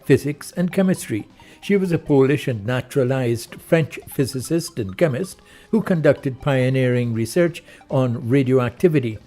physics and chemistry. She was a Polish and naturalized French physicist and chemist who conducted pioneering research on radioactivity.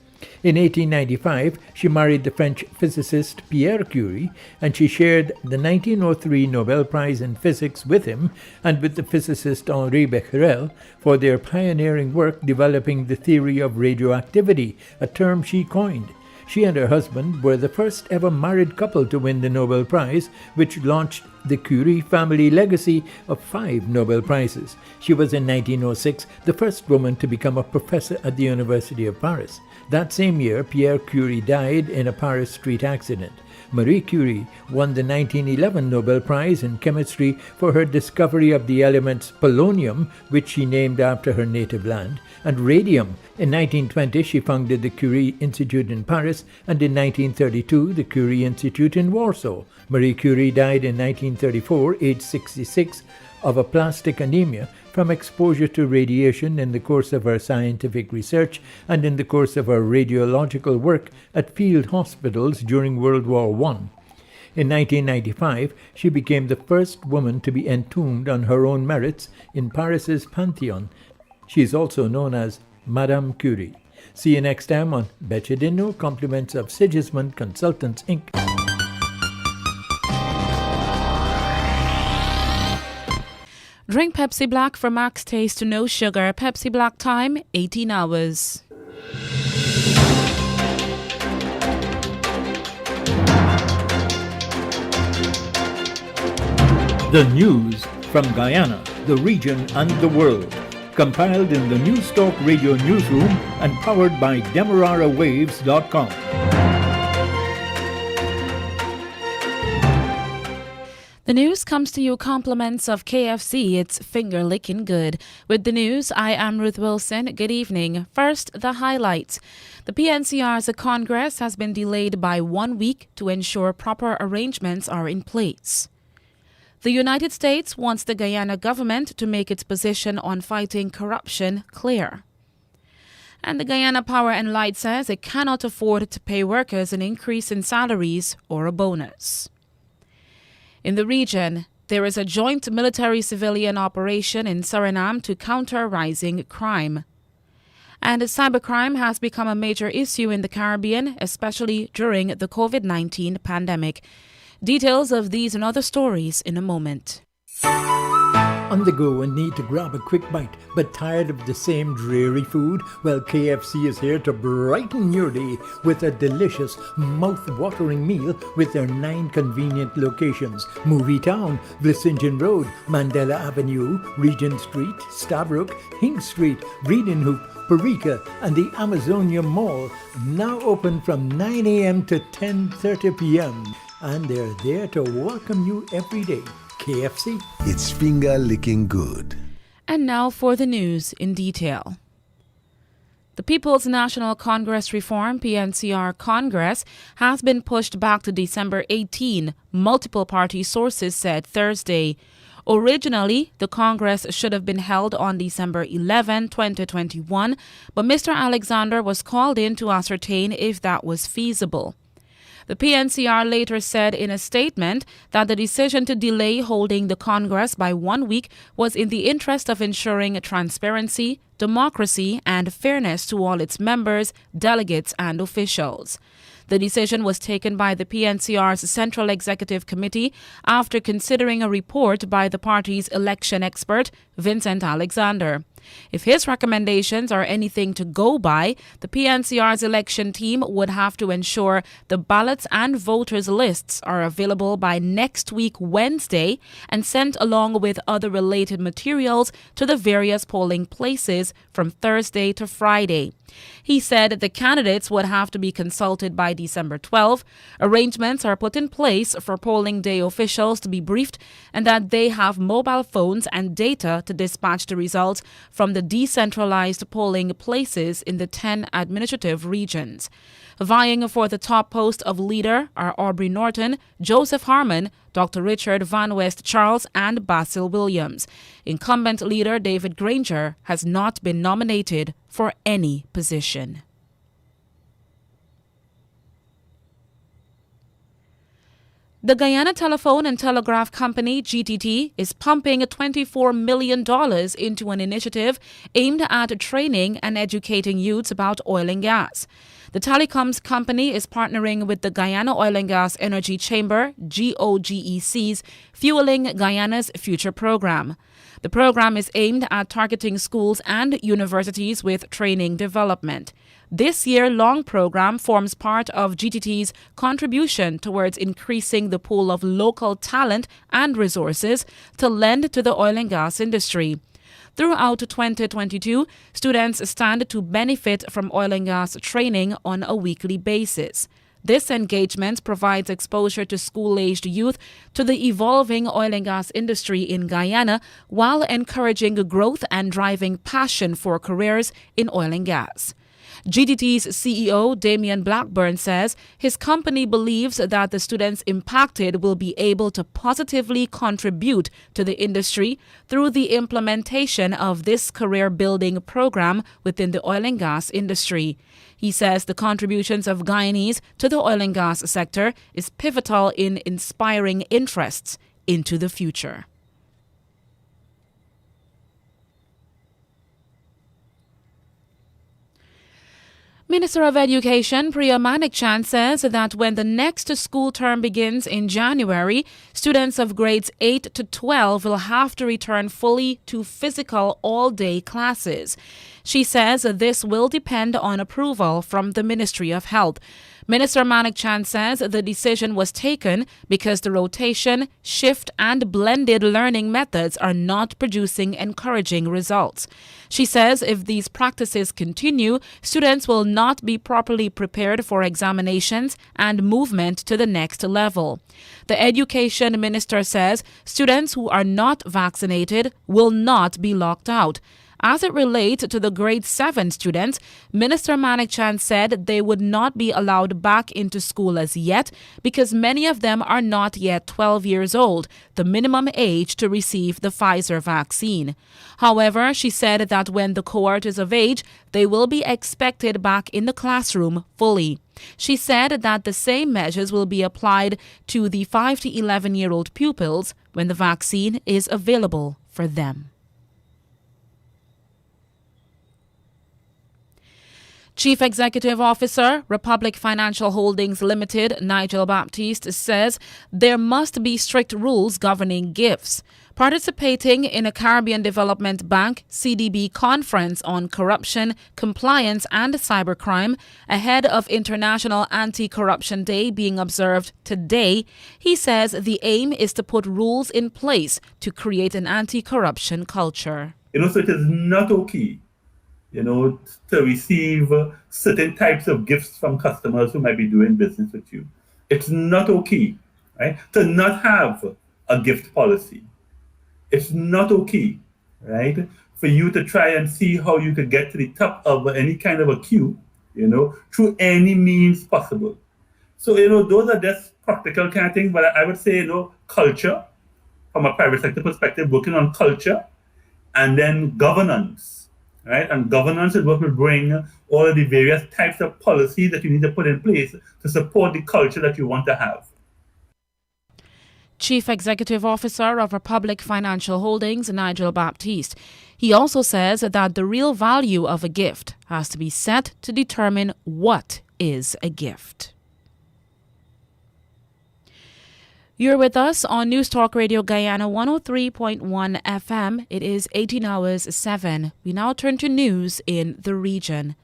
In 1895, she married the French physicist Pierre Curie, and she shared the 1903 Nobel Prize in Physics with him and with the physicist Henri Becquerel for their pioneering work developing the theory of radioactivity, a term she coined. She and her husband were the first ever married couple to win the Nobel Prize, which launched the Curie family legacy of 5 Nobel Prizes. She was in 1906 the first woman to become a professor at the University of Paris. That same year, Pierre Curie died in a Paris street accident. Marie Curie won the 1911 Nobel Prize in Chemistry for her discovery of the elements polonium, which she named after her native land, and radium. In 1920, she founded the Curie Institute in Paris, and in 1932, the Curie Institute in Warsaw. Marie Curie died in 1934, aged 66, of aplastic anemia from exposure to radiation in the course of her scientific research and in the course of her radiological work at field hospitals during World War I. In 1995, she became the first woman to be entombed on her own merits in Paris's Pantheon. She is also known as Madame Curie. See you next time on Betcha Didn't Know, compliments of Sigismund Consultants, Inc. Drink Pepsi Black for max taste to no sugar. Pepsi Black time, 18 hours. The news from Guyana, the region and the world. Compiled in the News Talk Radio newsroom and powered by DemeraraWaves.com. The news comes to you compliments of KFC. It's finger licking good. With the news, I am Ruth Wilson. Good evening. First, the highlights. The PNCR's Congress has been delayed by 1 week to ensure proper arrangements are in place. The United States wants the Guyana government to make its position on fighting corruption clear. And the Guyana Power and Light says it cannot afford to pay workers an increase in salaries or a bonus. In the region, there is a joint military-civilian operation in Suriname to counter rising crime. And cybercrime has become a major issue in the Caribbean, especially during the COVID-19 pandemic. Details of these and other stories in a moment. On the go and need to grab a quick bite, but tired of the same dreary food? Well, KFC is here to brighten your day with a delicious, mouth-watering meal with their 9 convenient locations. Movie Town, Vlissingen Road, Mandela Avenue, Regent Street, Stabroek, Hink Street, Redenhoop, Parika, and the Amazonia Mall. Now open from 9 a.m. to 10:30 p.m. And they're there to welcome you every day. KFC. It's finger licking good. And now for the news in detail. The People's National Congress Reform, PNCR Congress, has been pushed back to December 18, multiple party sources said Thursday. Originally, the Congress should have been held on December 11, 2021, but Mr. Alexander was called in to ascertain if that was feasible. The PNCR later said in a statement that the decision to delay holding the Congress by 1 week was in the interest of ensuring transparency, democracy, and fairness to all its members, delegates, and officials. The decision was taken by the PNCR's Central Executive Committee after considering a report by the party's election expert, Vincent Alexander. If his recommendations are anything to go by, the PNCR's election team would have to ensure the ballots and voters' lists are available by next week Wednesday and sent along with other related materials to the various polling places from Thursday to Friday. He said the candidates would have to be consulted by December 12. Arrangements are put in place for polling day officials to be briefed and that they have mobile phones and data to dispatch the results from the decentralized polling places in the 10 administrative regions. Vying for the top post of leader are Aubrey Norton, Joseph Harmon, Dr. Richard Van West Charles, and Basil Williams. Incumbent leader David Granger has not been nominated for any position. The Guyana Telephone and Telegraph Company, GTT, is pumping $24 million into an initiative aimed at training and educating youths about oil and gas. The telecoms company is partnering with the Guyana Oil and Gas Energy Chamber, GOGEC's Fueling Guyana's Future program. The program is aimed at targeting schools and universities with training development. This year-long program forms part of GTT's contribution towards increasing the pool of local talent and resources to lend to the oil and gas industry. Throughout 2022, students stand to benefit from oil and gas training on a weekly basis. This engagement provides exposure to school-aged youth to the evolving oil and gas industry in Guyana while encouraging growth and driving passion for careers in oil and gas. GTT's CEO, Damian Blackburn, says his company believes that the students impacted will be able to positively contribute to the industry through the implementation of this career-building program within the oil and gas industry. He says the contributions of Guyanese to the oil and gas sector is pivotal in inspiring interests into the future. Minister of Education Priya Manikchand says that when the next school term begins in January, students of grades 8 to 12 will have to return fully to physical all-day classes. She says this will depend on approval from the Ministry of Health. Minister Manikchand says the decision was taken because the rotation, shift, and blended learning methods are not producing encouraging results. She says if these practices continue, students will not be properly prepared for examinations and movement to the next level. The Education Minister says students who are not vaccinated will not be locked out. As it relates to the grade 7 students, Minister Manikchand said they would not be allowed back into school as yet because many of them are not yet 12 years old, the minimum age to receive the Pfizer vaccine. However, she said that when the cohort is of age, they will be expected back in the classroom fully. She said that the same measures will be applied to the 5 to 11-year-old pupils when the vaccine is available for them. Chief Executive Officer, Republic Financial Holdings Limited, Nigel Baptiste, says there must be strict rules governing gifts. Participating in a Caribbean Development Bank CDB conference on corruption, compliance and cybercrime ahead of International Anti-Corruption Day being observed today, he says the aim is to put rules in place to create an anti-corruption culture. So it is not okay to receive certain types of gifts from customers who might be doing business with you. It's not okay, right, to not have a gift policy. It's not okay, right, for you to try and see how you could get to the top of any kind of a queue, through any means possible. So, those are just practical kind of things, but I would say, culture, from a private sector perspective, working on culture, and then governance. Right? And governance is what will bring all of the various types of policies that you need to put in place to support the culture that you want to have. Chief Executive Officer of Republic Financial Holdings, Nigel Baptiste. He also says that the real value of a gift has to be set to determine what is a gift. You're with us on News Talk Radio Guyana 103.1 FM. It is 18 hours 7. We now turn to news in the region.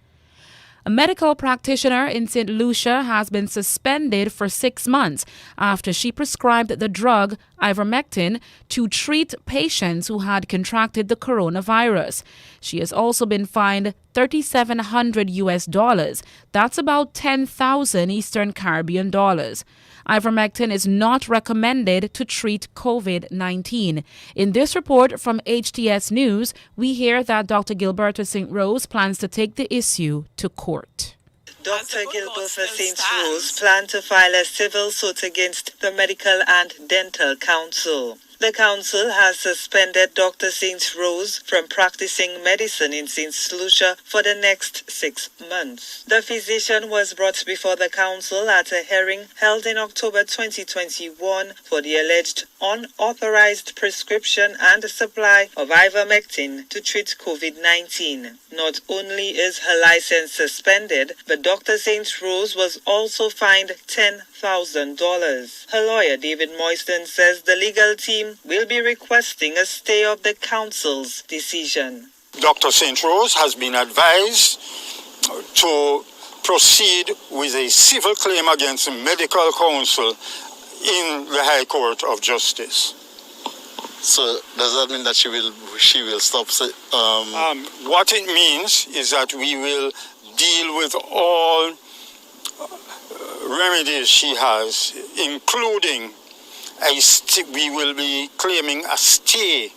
A medical practitioner in St. Lucia has been suspended for 6 months after she prescribed the drug ivermectin to treat patients who had contracted the coronavirus. She has also been fined $3,700. That's about 10,000 Eastern Caribbean dollars. Ivermectin is not recommended to treat COVID-19. In this report from HTS News, we hear that Dr. Gilberto St. Rose plans to take the issue to court. Dr. Gilberto St. Rose planned to file a civil suit against the Medical and Dental Council. The council has suspended Dr. St. Rose from practicing medicine in St. Lucia for the next 6 months. The physician was brought before the council at a hearing held in October 2021 for the alleged unauthorized prescription and supply of ivermectin to treat COVID-19. Not only is her license suspended, but Dr. St. Rose was also fined $10,000. Her lawyer, David Moiston, says the legal team will be requesting a stay of the council's decision. Dr. St. Rose has been advised to proceed with a civil claim against the medical council in the High Court of Justice. So does that mean that she will stop? What it means is that we will deal with all remedies she has, including we will be claiming a stay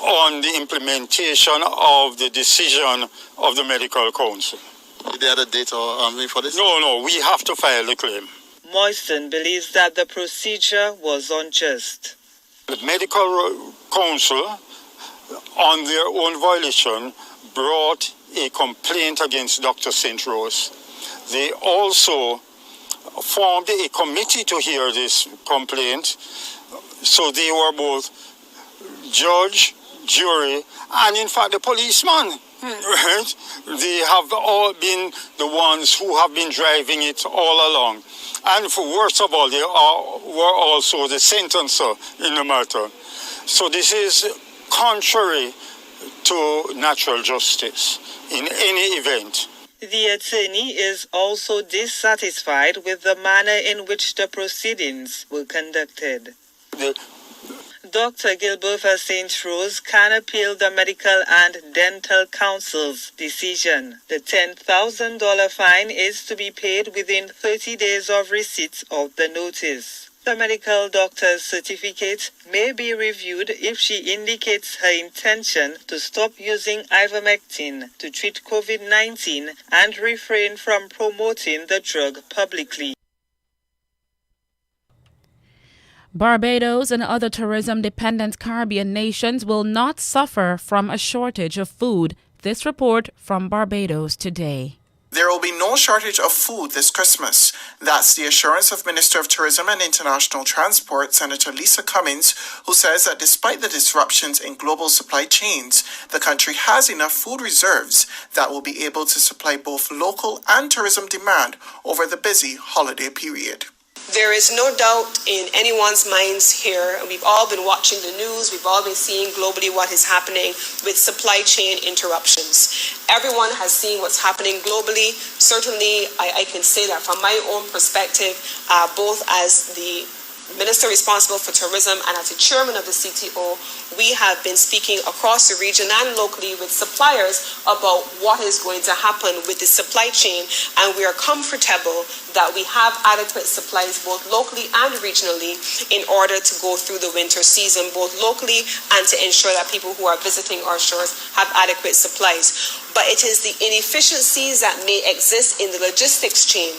on the implementation of the decision of the medical council. Did they have a date for this? No, we have to file the claim. Moiston believes that the procedure was unjust. The medical council, on their own violation, brought a complaint against Dr. St. Rose. They also formed a committee to hear this complaint, so they were both judge, jury, and in fact the policeman. Right? They have all been the ones who have been driving it all along. And for worst of all, they were also the sentencer in the matter. So this is contrary to natural justice in any event. The attorney is also dissatisfied with the manner in which the proceedings were conducted. Dr. Gilbertha St. Rose can appeal the Medical and Dental Council's decision. The $10,000 fine is to be paid within 30 days of receipt of the notice. The medical doctor's certificate may be reviewed if she indicates her intention to stop using ivermectin to treat COVID-19 and refrain from promoting the drug publicly. Barbados and other tourism-dependent Caribbean nations will not suffer from a shortage of food. This report from Barbados Today. There will be no shortage of food this Christmas. That's the assurance of Minister of Tourism and International Transport, Senator Lisa Cummins, who says that despite the disruptions in global supply chains, the country has enough food reserves that will be able to supply both local and tourism demand over the busy holiday period. There is no doubt in anyone's minds here, and we've all been watching the news, we've all been seeing globally what is happening with supply chain interruptions. Everyone has seen what's happening globally. Certainly, I can say that from my own perspective, both as the Minister responsible for tourism and as the chairman of the CTO, we have been speaking across the region and locally with suppliers about what is going to happen with the supply chain, and we are comfortable that we have adequate supplies both locally and regionally in order to go through the winter season, both locally and to ensure that people who are visiting our shores have adequate supplies. But it is the inefficiencies that may exist in the logistics chain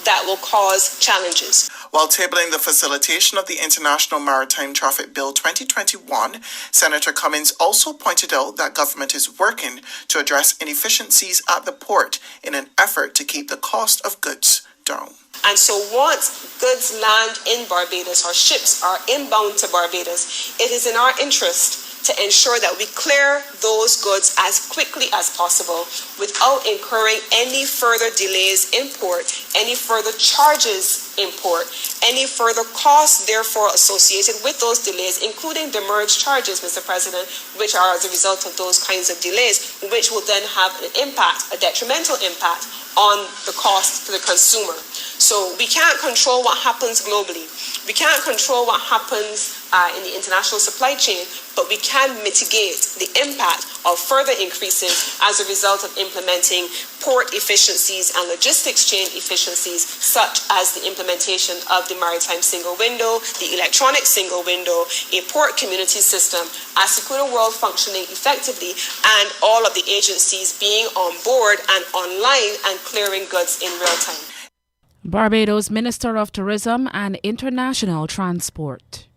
that will cause challenges. While tabling the facilitation of the International Maritime Traffic Bill 2021, Senator Cummins also pointed out that government is working to address inefficiencies at the port in an effort to keep the cost of goods down. And so once goods land in Barbados or ships are inbound to Barbados, it is in our interest to ensure that we clear those goods as quickly as possible without incurring any further delays in port, any further charges in port, any further costs therefore associated with those delays, including demurrage charges, Mr. President, which are as a result of those kinds of delays, which will then have an impact, a detrimental impact on the cost to the consumer. So we can't control what happens globally. We can't control what happens in the international supply chain, but we can mitigate the impact of further increases as a result of implementing port efficiencies and logistics chain efficiencies, such as the implementation of the maritime single window, the electronic single window, a port community system, Assecuda World functioning effectively, and all of the agencies being on board and online and clearing goods in real time. Barbados Minister of Tourism and International Transport.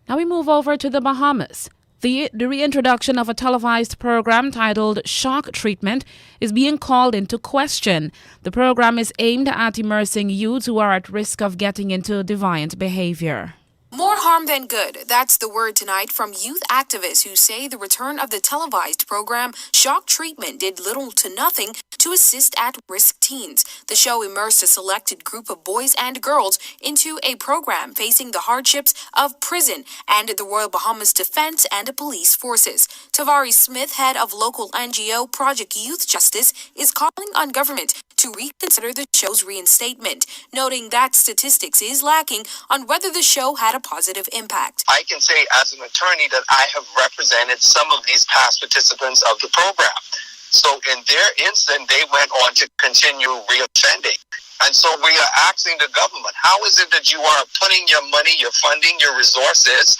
Now we move over to the Bahamas. The reintroduction of a televised program titled Shock Treatment is being called into question. The program is aimed at immersing youths who are at risk of getting into deviant behavior. More harm than good. That's the word tonight from youth activists who say the return of the televised program Shock Treatment did little to nothing to assist at-risk teens. The show immersed a selected group of boys and girls into a program facing the hardships of prison and the Royal Bahamas Defense and Police Forces. Tavares Smith, head of local NGO Project Youth Justice, is calling on government to reconsider the show's reinstatement, noting that statistics is lacking on whether the show had a positive impact. I can say as an attorney that I have represented some of these past participants of the program. So in their instance, they went on to continue reoffending. And so we are asking the government, how is it that you are putting your money, your funding, your resources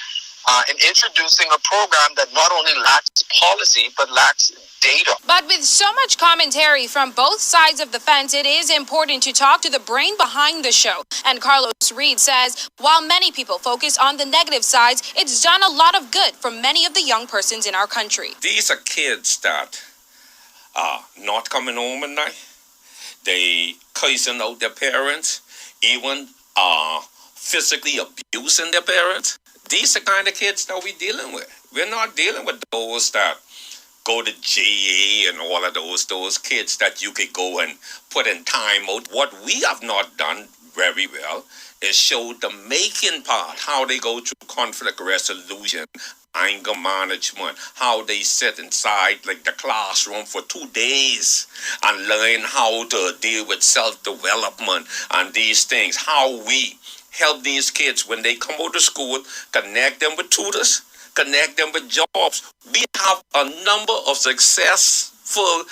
in introducing a program that not only lacks policy, but lacks data? But with so much commentary from both sides of the fence, it is important to talk to the brain behind the show. And Carlos Reed says, while many people focus on the negative sides, it's done a lot of good for many of the young persons in our country. These are kids that are not coming home at night. They cursing out their parents, even physically abusing their parents. These are the kind of kids that we're dealing with. We're not dealing with those that go to JA and all of those kids that you could go and put in time out. What we have not done very well is show the making part, how they go through conflict resolution, anger management, how they sit inside like the classroom for 2 days and learn how to deal with self-development and these things, how we help these kids when they come out of school, connect them with tutors, connect them with jobs. We have a number of successful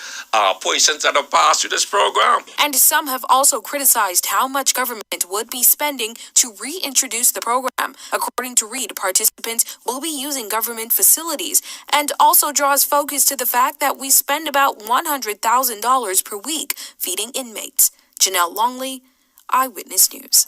persons that have passed through this program. And some have also criticized how much government would be spending to reintroduce the program. According to Reed, participants will be using government facilities, and also draws focus to the fact that we spend about $100,000 per week feeding inmates. Janelle Longley, Eyewitness News.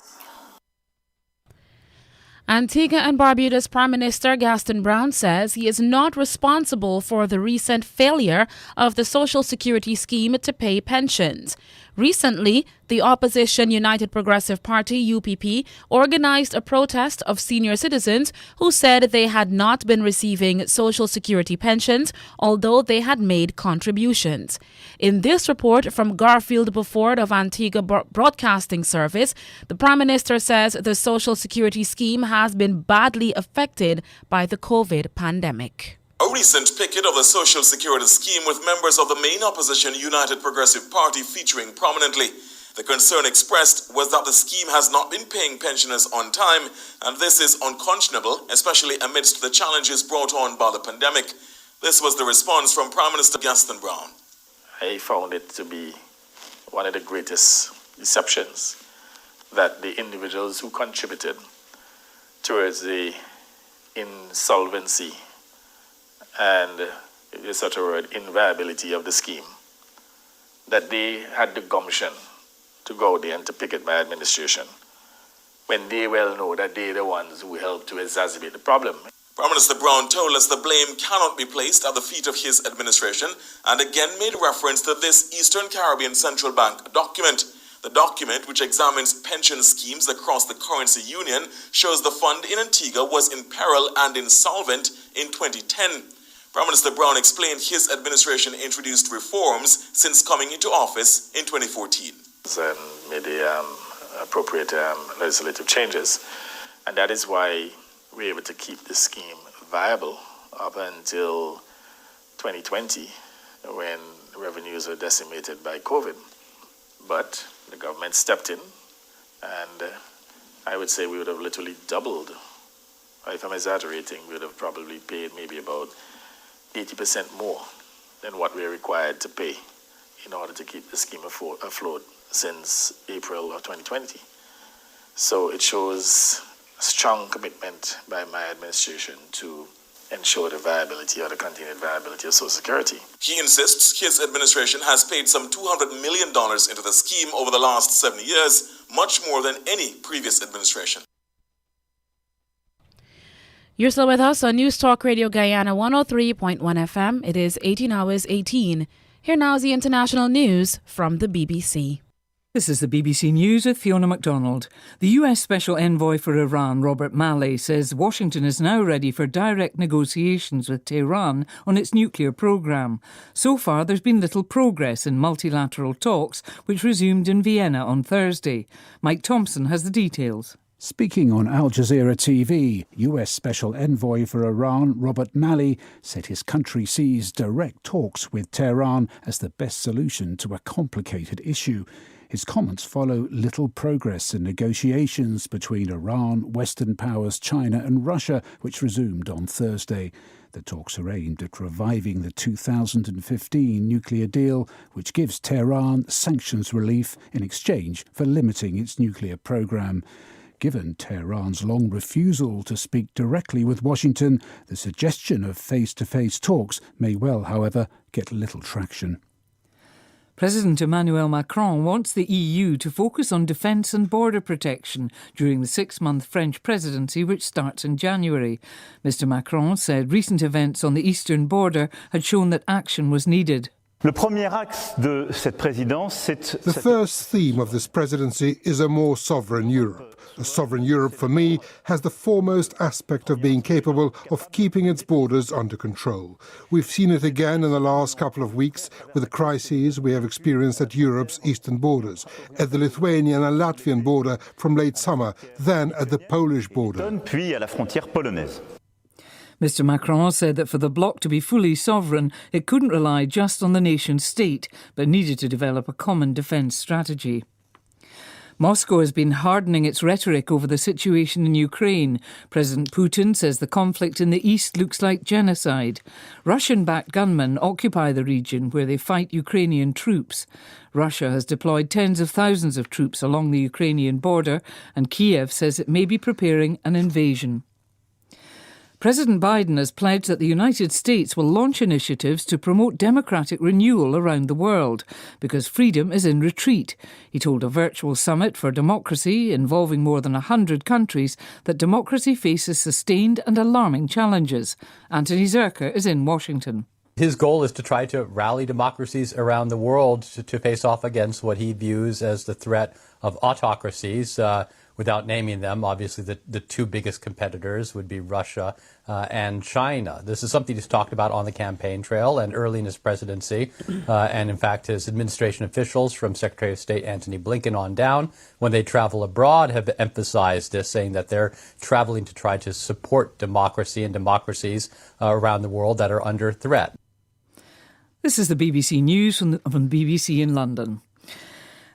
Antigua and Barbuda's Prime Minister Gaston Brown says he is not responsible for the recent failure of the Social Security scheme to pay pensions. Recently, the opposition United Progressive Party, UPP, organized a protest of senior citizens who said they had not been receiving Social Security pensions, although they had made contributions. In this report from Garfield Beaufort of Antigua Broadcasting Service, the Prime Minister says the Social Security scheme has been badly affected by the COVID pandemic. A recent picket of the Social Security scheme with members of the main opposition United Progressive Party featuring prominently. The concern expressed was that the scheme has not been paying pensioners on time, and this is unconscionable, especially amidst the challenges brought on by the pandemic. This was the response from Prime Minister Gaston Brown. I found it to be one of the greatest deceptions that the individuals who contributed towards the insolvency and, if there's such a word, inviability of the scheme, that they had the gumption to go there and to picket my administration when they well know that they're the ones who helped to exacerbate the problem. Prime Minister Brown told us the blame cannot be placed at the feet of his administration and again made reference to this Eastern Caribbean Central Bank document. The document, which examines pension schemes across the currency union, shows the fund in Antigua was in peril and insolvent in 2010. Prime Minister Brown explained his administration introduced reforms since coming into office in 2014. And made the appropriate legislative changes, and that is why we're able to keep the scheme viable up until 2020, when revenues were decimated by COVID. But the government stepped in, and I would say we would have literally doubled. If I'm exaggerating, we would have probably paid maybe about 80% more than what we're required to pay in order to keep the scheme afloat since April of 2020. So it shows a strong commitment by my administration to ensure the viability or the continued viability of Social Security. He insists his administration has paid some $200 million into the scheme over the last 7 years, much more than any previous administration. You're still with us on News Talk Radio Guyana 103.1 FM. It is 18 hours 18. Here now is the international news from the BBC. This is the BBC News with Fiona MacDonald. The US Special Envoy for Iran, Robert Malley, says Washington is now ready for direct negotiations with Tehran on its nuclear programme. So far, there's been little progress in multilateral talks, which resumed in Vienna on Thursday. Mike Thompson has the details. Speaking on Al Jazeera TV, US Special Envoy for Iran, Robert Malley, said his country sees direct talks with Tehran as the best solution to a complicated issue. His comments follow little progress in negotiations between Iran, Western powers, China and Russia, which resumed on Thursday. The talks are aimed at reviving the 2015 nuclear deal, which gives Tehran sanctions relief in exchange for limiting its nuclear programme. Given Tehran's long refusal to speak directly with Washington, the suggestion of face-to-face talks may well, however, get little traction. President Emmanuel Macron wants the EU to focus on defence and border protection during the 6-month French presidency, which starts in January. Mr Macron said recent events on the eastern border had shown that action was needed. The first theme of this presidency is a more sovereign Europe. A sovereign Europe, for me, has the foremost aspect of being capable of keeping its borders under control. We've seen it again in the last couple of weeks with the crises we have experienced at Europe's eastern borders, at the Lithuanian and Latvian border from late summer, then at the Polish border. Mr Macron said that for the bloc to be fully sovereign, it couldn't rely just on the nation state, but needed to develop a common defence strategy. Moscow has been hardening its rhetoric over the situation in Ukraine. President Putin says the conflict in the east looks like genocide. Russian-backed gunmen occupy the region where they fight Ukrainian troops. Russia has deployed tens of thousands of troops along the Ukrainian border, and Kiev says it may be preparing an invasion. President Biden has pledged that the United States will launch initiatives to promote democratic renewal around the world because freedom is in retreat. He told a virtual summit for democracy involving more than 100 countries that democracy faces sustained and alarming challenges. Anthony Zerker is in Washington. His goal is to try to rally democracies around the world to face off against what he views as the threat of autocracies. Without naming them, obviously the two biggest competitors would be Russia and China. This is something he's talked about on the campaign trail and early in his presidency. And in fact, his administration officials from Secretary of State Antony Blinken on down, when they travel abroad, have emphasized this, saying that they're traveling to try to support democracy and democracies around the world that are under threat. This is the BBC News from BBC in London.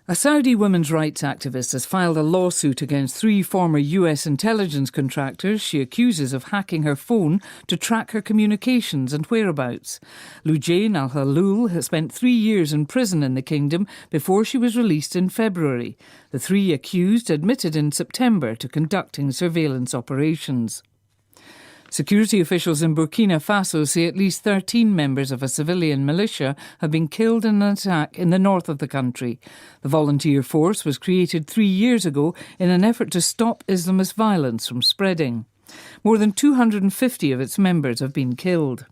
A Saudi women's rights activist has filed a lawsuit against 3 former US intelligence contractors she accuses of hacking her phone to track her communications and whereabouts. Lujain Al-Halul has spent 3 years in prison in the kingdom before she was released in February. The 3 accused admitted in September to conducting surveillance operations. Security officials in Burkina Faso say at least 13 members of a civilian militia have been killed in an attack in the north of the country. The volunteer force was created 3 years ago in an effort to stop Islamist violence from spreading. More than 250 of its members have been killed.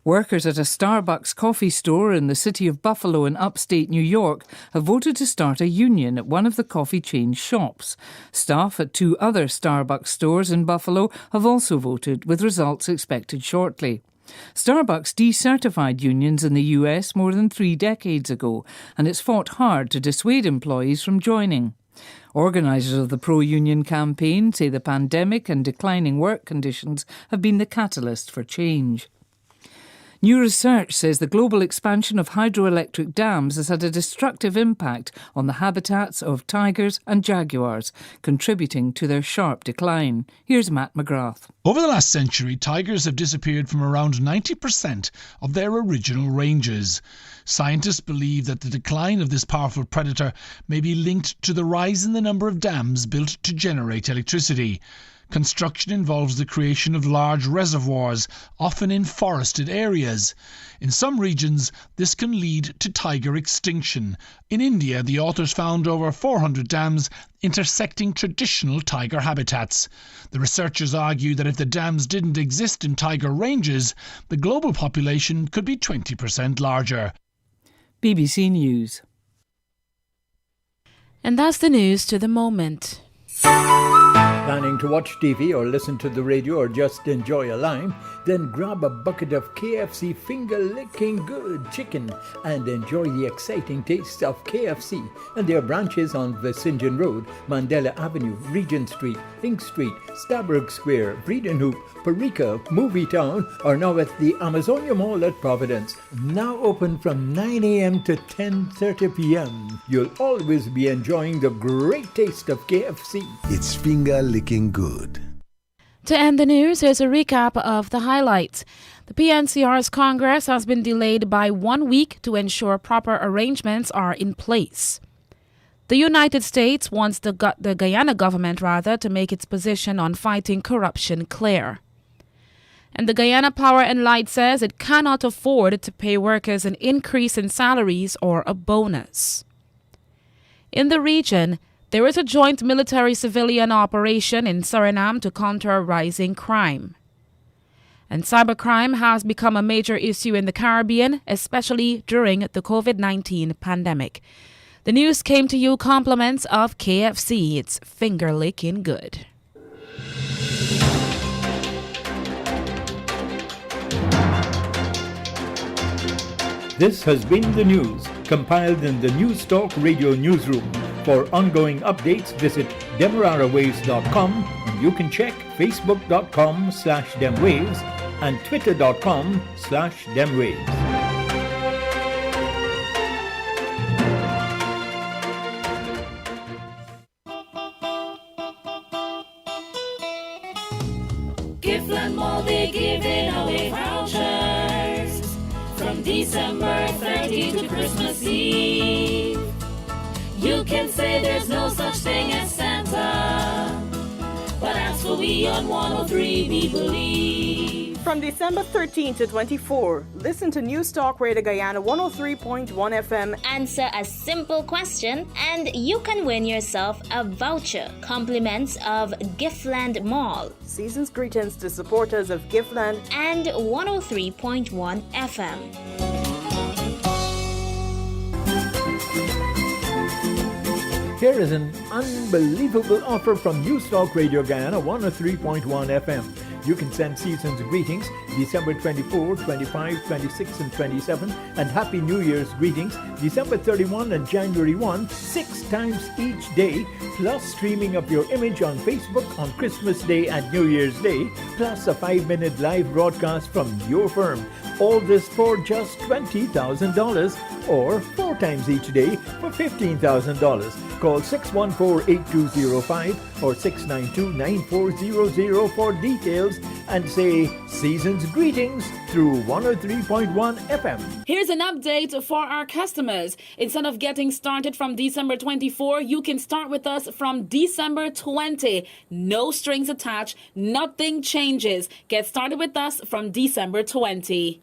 Workers at a Starbucks coffee store in the city of Buffalo in upstate New York have voted to start a union at one of the coffee chain's shops. Staff at 2 other Starbucks stores in Buffalo have also voted, with results expected shortly. Starbucks decertified unions in the US more than 3 decades ago, and it's fought hard to dissuade employees from joining. Organisers of the pro-union campaign say the pandemic and declining work conditions have been the catalyst for change. New research says the global expansion of hydroelectric dams has had a destructive impact on the habitats of tigers and jaguars, contributing to their sharp decline. Here's Matt McGrath. Over the last century, tigers have disappeared from around 90% of their original ranges. Scientists believe that the decline of this powerful predator may be linked to the rise in the number of dams built to generate electricity. Construction involves the creation of large reservoirs, often in forested areas. In some regions, this can lead to tiger extinction. In India, the authors found over 400 dams intersecting traditional tiger habitats. The researchers argue that if the dams didn't exist in tiger ranges, the global population could be 20% larger. BBC News. And that's the news to the moment. Planning to watch TV or listen to the radio or just enjoy a lime? Then grab a bucket of KFC finger-licking good chicken and enjoy the exciting taste of KFC and their branches on Visinjan Road, Mandela Avenue, Regent Street, Ink Street, Stabrook Square, Breedenhoop, Parika, Movie Town, or now at the Amazonia Mall at Providence. Now open from 9 a.m. to 10:30 p.m. You'll always be enjoying the great taste of KFC. It's finger-licking good. To end the news, here's a recap of the highlights. The PNCR's Congress has been delayed by 1 week to ensure proper arrangements are in place. The United States wants the Guyana government, to make its position on fighting corruption clear. And the Guyana Power and Light says it cannot afford to pay workers an increase in salaries or a bonus. In the region, there is a joint military-civilian operation in Suriname to counter rising crime. And cybercrime has become a major issue in the Caribbean, especially during the COVID-19 pandemic. The news came to you compliments of KFC. It's finger-licking good. This has been the news, compiled in the News Talk Radio Newsroom. For ongoing updates, visit demerarawaves.com, and you can check facebook.com/demwaves and twitter.com/demwaves. Giftland Mall, they're giving away vouchers from December 30 to Christmas Eve. You can say there's no such thing as Santa, but as for we on 103, we believe. From December 13 to 24, listen to News Talk Radio Guyana 103.1 FM. Answer a simple question and you can win yourself a voucher. Compliments of Giftland Mall. Season's greetings to supporters of Giftland and 103.1 FM. Here is an unbelievable offer from News Talk Radio Guyana 103.1 FM. You can send season's greetings December 24, 25, 26, and 27, and Happy New Year's greetings December 31 and January 1, 6 times each day, plus streaming of your image on Facebook on Christmas Day and New Year's Day, plus a 5-minute live broadcast from your firm. All this for just $20,000, or 4 times each day for $15,000. Call 614-8205 or 692-9400 for details and say Season's Greetings through 103.1 FM. Here's an update for our customers. Instead of getting started from December 24, you can start with us from December 20. No strings attached, nothing changes. Get started with us from December 20.